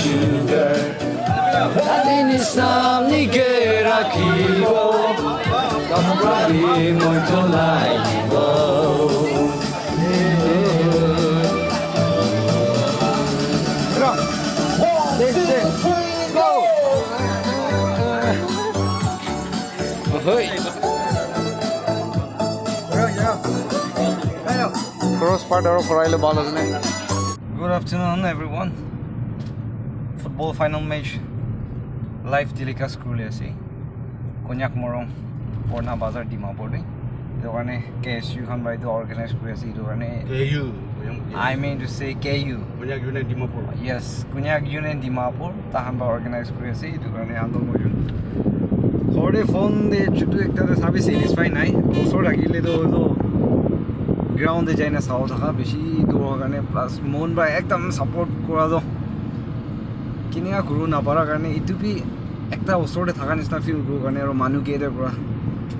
sugar. Dadin Islam ni kerakibo. Kaprabi mo tolay bo. Cross part or for ball, isn't it? Good afternoon, everyone. Football final match live telecast kuri ase. Konyak morung Porna Bazar DIMAPUR ni. Itu karena KSU kan by itu organize kuri ase. Itu karena KU. I mean to say KU. Konyak Unit DIMAPUR. Yes, Konyak Unit DIMAPUR. Tahan by organize kuri ase. Itu karena ando mojun. Kore phone de chutu ekta de sabi satisfy nai. Osor agile do ground de jaina sao thaka beshi dor karne plus mon ba ekdam support kora do kininga guru na para karne itu bi ekta osor de thaka nisna feel guru karne aro manu ke de kora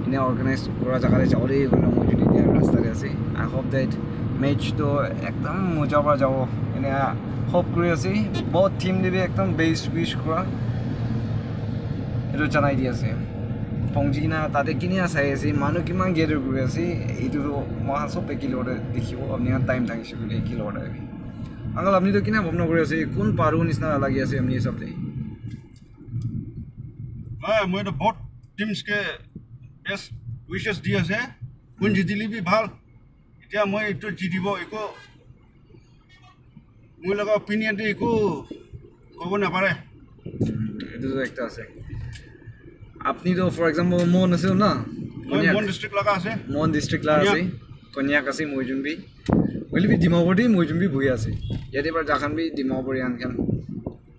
ine organize kora jaga le jawle karne moi juni dia rasta re ase. I hope that match to ekdam moja ba jao ine hope kuri ase both team de bi ekdam base wish kora eto janai di ase Pongjina tade kinia sai ase manu kiman gather kuri ase itu to mohan sob pe kilo de dekhibo apni time thang shukule kilo de angal apni to kina bhamna kuri ase kun paru nisna lagi ase apni sab de মই তো বহুত teams কে best wishes দি আছে কোন জিতিলি B ভাল এতিয়া মই এটো জিতিব একো মই লগা অপিনিয়ন দি একো কব না পারে এটো তো একটা আছে আপনি তো ফর এক্সাম্পল মন আছে না মন ডিস্ট্রিক্ট লগা আছে মন ডিস্ট্রিক্ট লা আছে কন্যাক আছে মইজুন বি বলি বি ডিমাপুর দি মইজুন বি বই আছে ইয়াতে পার জাখান বি ডিমাপুর ইয়ান খান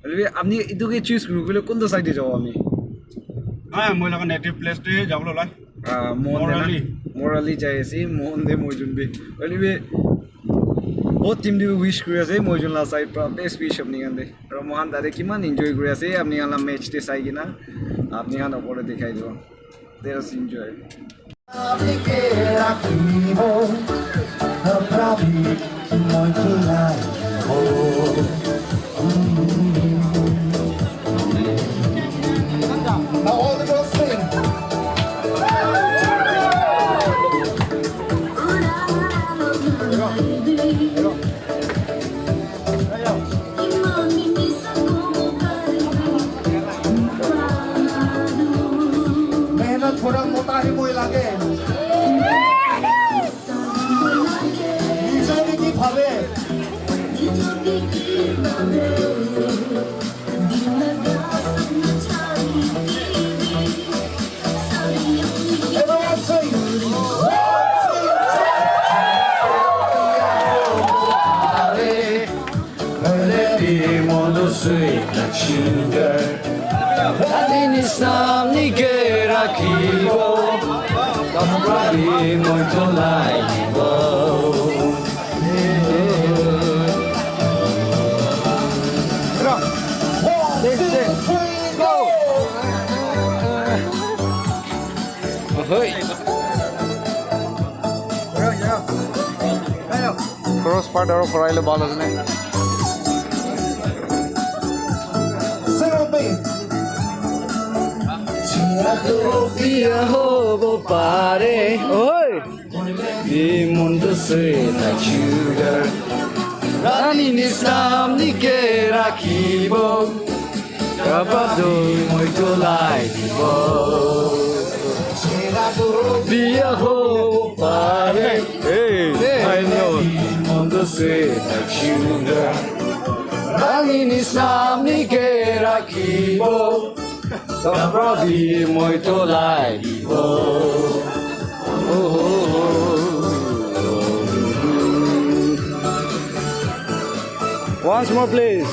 বলি আপনি ইটোকে চুজ করু কইলে কোন তো সাইডে যাও আমি হ্যাঁ মই লগা নেটিভ প্লেস দে যাবল লাই মোরালি যাই আছে মন দে মইজুন বি বলি বি বহুত টিম দি উইশ কৰি আছে মইজুন লা সাইড পৰা বেস্ট উইশ আপনি গান দে আৰু মহান দাদে কিমান এনজয় কৰি আছে আপনি গান ম্যাচ তে চাই কিনা আপনি গান ওপরে দেখাই দিব let us enjoy Now all the girls sing. मेहनत थोड़ा मोटा ही कोई लागे निजारी की भावे everyone sing sweet like sugar. Dadin Islam ni kerakibo. Kaprabi mo tolay bo. Go. Cross part or for ball, isn't it? Dia hobo pare, oi. Di mundo sweet like sugar. Dadin Islam ni kerakibo. Kapado muito like bo. Dia hobo pare, hey, I know. Mundo sweet like sugar. Dadin Islam ni kerakibo. Kaprabi muito like once more please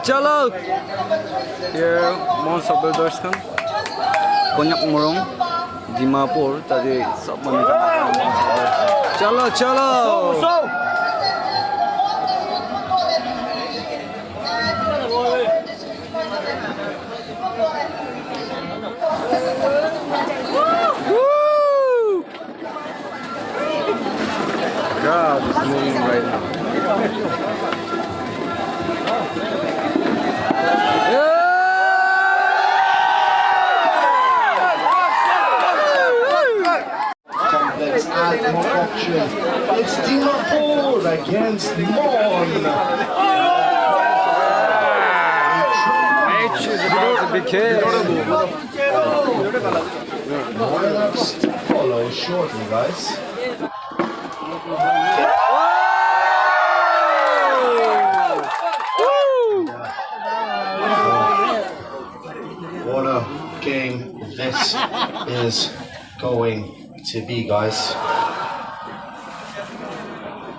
chalo here most of the darshan Konyak morung DIMAPUR tadi सब मने चलो चलो God is moving right now. Complex ad hoc auction. It's DIMAPUR against Mon. Match is about to begin. Lineups to follow shortly, guys. What a game this is going to be, guys.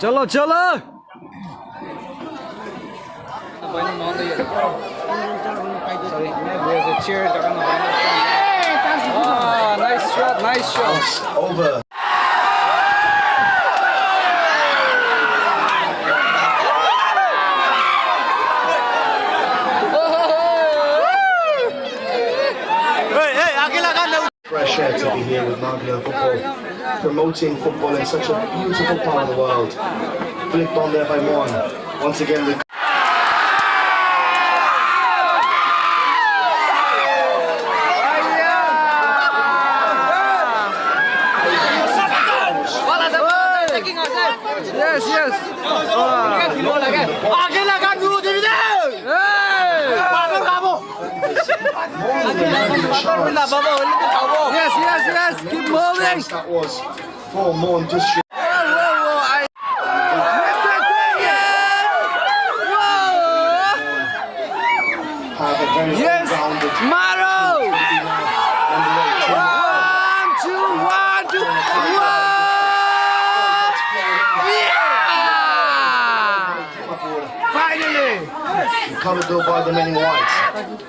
चलो चलो Sorry, there's a chair. Ah, nice shot, nice shot. Over. Fresh air to be here with Maglia Football, promoting football in such a beautiful part of the world. Flicked on there by Mon. Once again, the Yes, yes. Yes, yes, yes. Keep moving. that was for Mon just have a very Yes, rounded Maro. 1, 2, 1, 2, 1. Yeah! Finally. covered though by the men in white.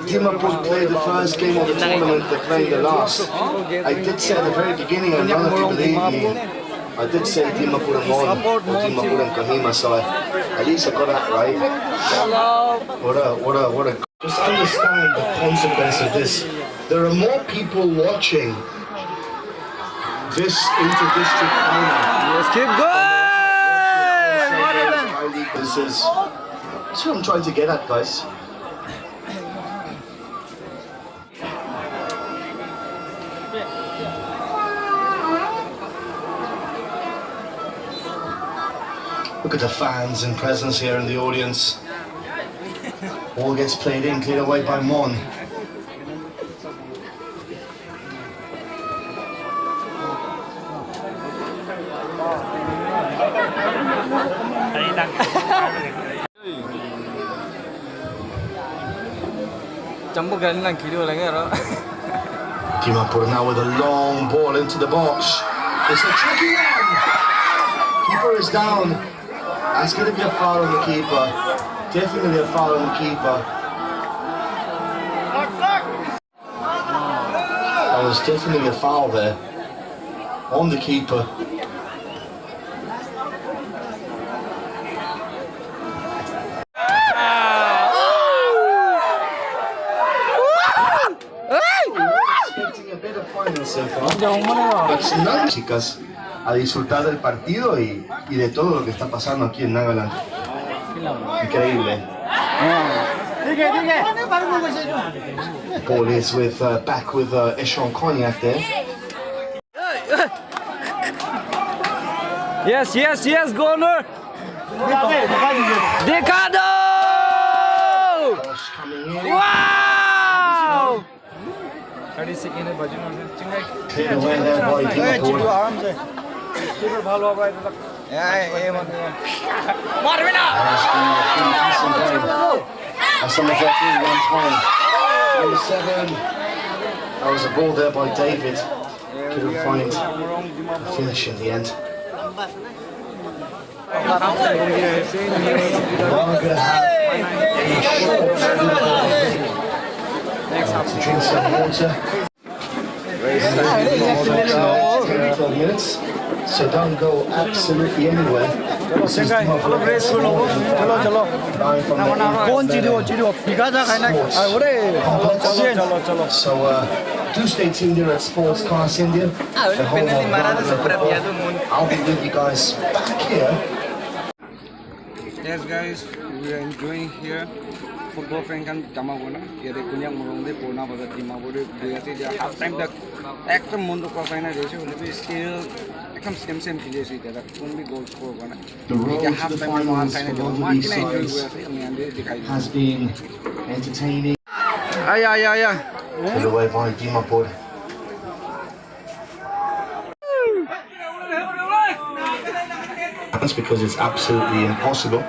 DIMAPUR played the first game of the tournament, they're playing the last. I did say at the very beginning, and none of you believe me, I did say DIMAPUR and Mon, or DIMAPUR and Kohima, so at least I got that right. What a... Just understand the consequence of this. There are more people watching this inter-district final. Yes, keep going! This is that's what I'm trying to get at, guys. Look at the fans and presence here in the audience. All gets played in, cleared away by Mon. DIMAPUR now with a long ball into the box. It's a tricky one. Keeper is down. That's going to be a foul on the keeper. Definitely a foul on the keeper. That was definitely a foul there on the keeper. Expecting a better final so far. But none, chicas, a disfrutar del partido y de todo lo que está pasando aquí en Nagaland. Increíble. Ball is with back with Konyak there. Yes, yes, yes, Governor! Decado! Coming in. Wow! Cleared away there by DIMAPUR. As some of that team went home. Number 7. That was a ball there by David. Couldn't find a finish in the end. Well, I'm going to have to drink some water. 10-12 minutes. So don't go absolutely anywhere. So do stay tuned here at Sports Cars India. The home of I'll be with you guys back here. Yes guys, we are enjoying here. Football fan kan Damapur na. Here the Konyak morung de Purna bazar Dimapur de Buyasi de half time tak ekdom mundo ka final raise hoile still ekdom same खेले सी तेरा कौन भी goal score बना. The road to the finals for both of these sides has been entertaining. Put away by Dimapur. That's because it's absolutely impossible.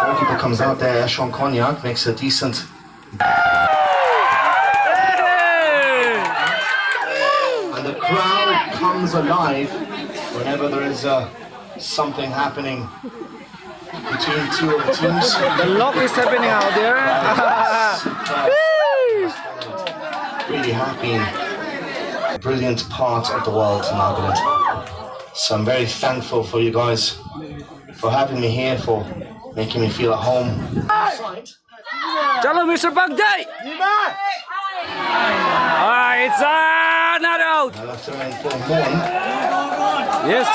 Goalkeeper comes out there, Konyak makes a decent. And the crowd comes alive whenever there is something happening between two of the teams. The lock is happening out there. Really happy in a brilliant part of the world in Nagaland. So I'm very thankful for you guys for having me here, for making me feel at home. Chalo, Mr. Bagday! It's not out! I'll have to inform more. Yes!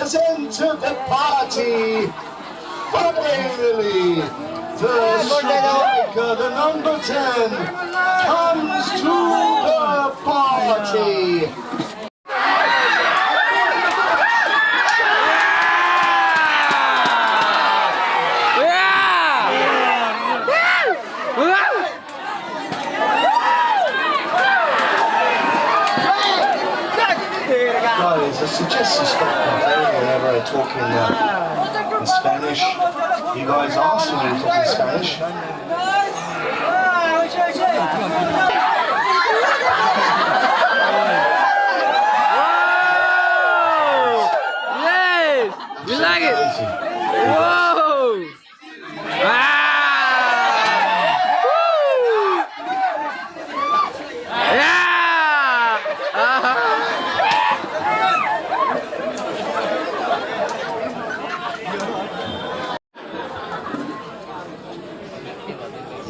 Entered the party. Finally, the striker, the number 10, comes to the party. Guys, I suggest you stop complaining whenever I talk in Spanish. You guys asked me to talk in Spanish. Yes! You like it? Whoa!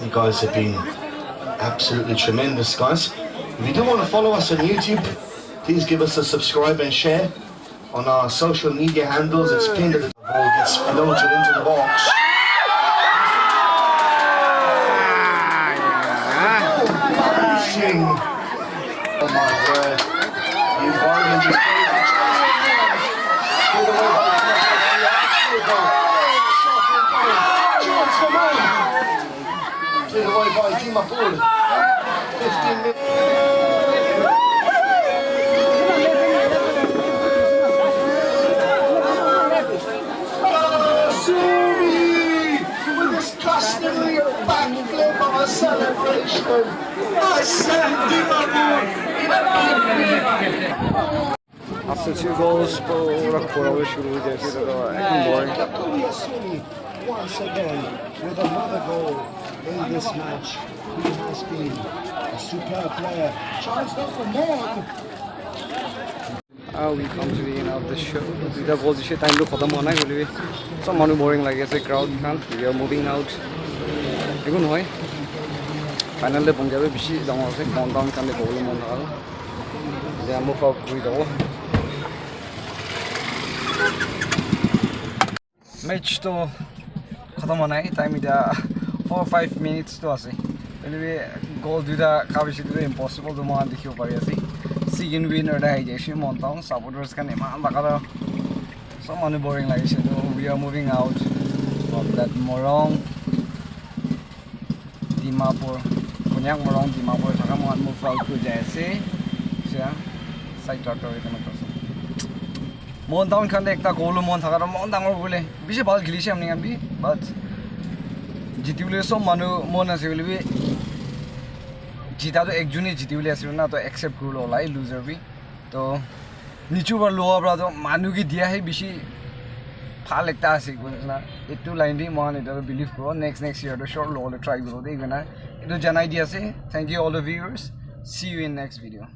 You guys have been absolutely tremendous, guys. If you do want to follow us on YouTube, please give us a subscribe and share on our social media handles. It's pinned at the ball gets floated into the box. Oh my word. You bargained just cleared away by DIMAPUR. 15 minutes. With this customary backflip of a celebration. I said DIMAPUR in a backflip. After 2 goals, शुरू हो जाए फिर boring. Once again, with another goal in this match, he has been a superb player. Charged up for more. We come to the end of the show. The goals is time to khatam hona goli. Some manu boring like ase crowd khan. We are moving out. Ekun hoy. Final le pong jabe bishi jama ase countdown kan le problem hona. Yeah, move out with match to खत्म होना है time इधर 4-5 minutes तो आसे पहले goal दूसरा काफी चीज़ impossible तो मान दिखियो पारी आसे second winner dah jadi monta on supporters kan emang bakal so manu boring lagi sih तो we are moving out from that morung DIMAPUR Konyak morung DIMAPUR sekarang mau move out ke JSC sih side tractor itu macam Montown kan ekta goal mon thakar mon dangor gole bishi bal khilise amni ambi but jitibule so manu mon ase bole bi jita to ekjuni jitibule ase na to accept kulo lai loser bi to nichu bar lower bra to manu ki dia hai bishi phal ekta ase gona etu line di mon eta believe kro next year to short low try kro de gona etu janai dia ase thank you all the viewers see you in next video